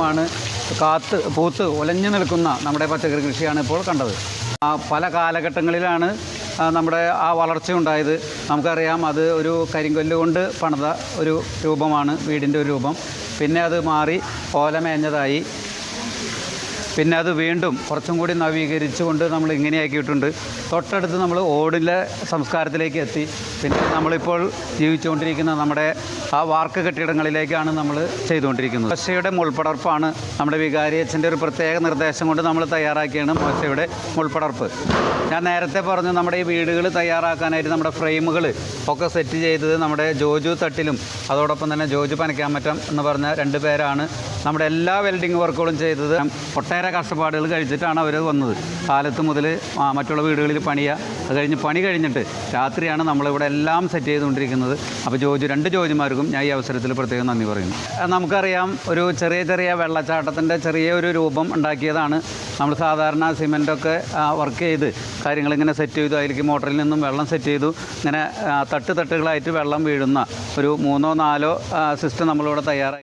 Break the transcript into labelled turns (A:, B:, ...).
A: വർഷമാണ് പൂത്ത് ഉലഞ്ഞു നിൽക്കുന്ന നമ്മുടെ പച്ചക്കറി കൃഷിയാണ് ഇപ്പോൾ കണ്ടത്. പല കാലഘട്ടങ്ങളിലാണ് നമ്മുടെ ആ വളർച്ച ഉണ്ടായത്. നമുക്കറിയാം, അത് ഒരു കരിങ്കല്ല് കൊണ്ട് പണിത ഒരു രൂപമാണ് വീടിൻ്റെ ഒരു രൂപം. പിന്നെ അത് മാറി ഓല മേഞ്ഞതായി. പിന്നെ അത് വീണ്ടും കുറച്ചും കൂടി നവീകരിച്ചുകൊണ്ട് നമ്മൾ ഇങ്ങനെയാക്കിയിട്ടുണ്ട്. തൊട്ടടുത്ത് നമ്മൾ ഓടിൻ്റെ സംസ്കാരത്തിലേക്ക് എത്തി. പിന്നെ നമ്മളിപ്പോൾ ജീവിച്ചുകൊണ്ടിരിക്കുന്ന നമ്മുടെ ആ വാർക്ക് കെട്ടിടങ്ങളിലേക്കാണ് നമ്മൾ ചെയ്തുകൊണ്ടിരിക്കുന്നത്. മോശയുടെ മുൾപ്പടർപ്പാണ് നമ്മുടെ വികാരി അച്ഛൻ്റെ ഒരു പ്രത്യേക നിർദ്ദേശം കൊണ്ട് നമ്മൾ തയ്യാറാക്കിയാണ് മോശയുടെ മുൾപ്പടർപ്പ്. ഞാൻ നേരത്തെ പറഞ്ഞു, നമ്മുടെ ഈ വീടുകൾ തയ്യാറാക്കാനായിട്ട് നമ്മുടെ ഫ്രെയിമുകൾ ഒക്കെ സെറ്റ് ചെയ്തത് നമ്മുടെ ജോജു തട്ടിലും അതോടൊപ്പം തന്നെ ജോജു പനക്കാമറ്റം എന്ന് പറഞ്ഞ 2 പേരാണ് നമ്മുടെ എല്ലാ വെൽഡിങ് വർക്കുകളും ചെയ്തത്. ഒട്ടേറെ കഷ്ടപ്പാടുകൾ കഴിച്ചിട്ടാണ് അവർ വന്നത്. കാലത്ത് മുതൽ മറ്റുള്ള വീടുകളിൽ പണിയുക, അത് കഴിഞ്ഞ് പണി കഴിഞ്ഞിട്ട് രാത്രിയാണ് നമ്മളിവിടെ എല്ലാം സെറ്റ് ചെയ്തുകൊണ്ടിരിക്കുന്നത്. അപ്പോൾ 2 ജോജിമാർക്കും ഞാൻ ഈ അവസരത്തിൽ പ്രത്യേകം നന്ദി പറയുന്നു. നമുക്കറിയാം, ഒരു ചെറിയ വെള്ളച്ചാട്ടത്തിൻ്റെ ചെറിയൊരു രൂപം ഉണ്ടാക്കിയതാണ്. നമ്മൾ സാധാരണ സിമെൻറ്റൊക്കെ വർക്ക് ചെയ്ത് കാര്യങ്ങളിങ്ങനെ സെറ്റ് ചെയ്തു. അതിലേക്ക് മോട്ടറിൽ നിന്നും വെള്ളം സെറ്റ് ചെയ്തു. ഇങ്ങനെ തട്ടുകളായിട്ട് വെള്ളം വീഴുന്ന ഒരു 3-4 സിസ്റ്റം നമ്മളിവിടെ തയ്യാറാക്കി.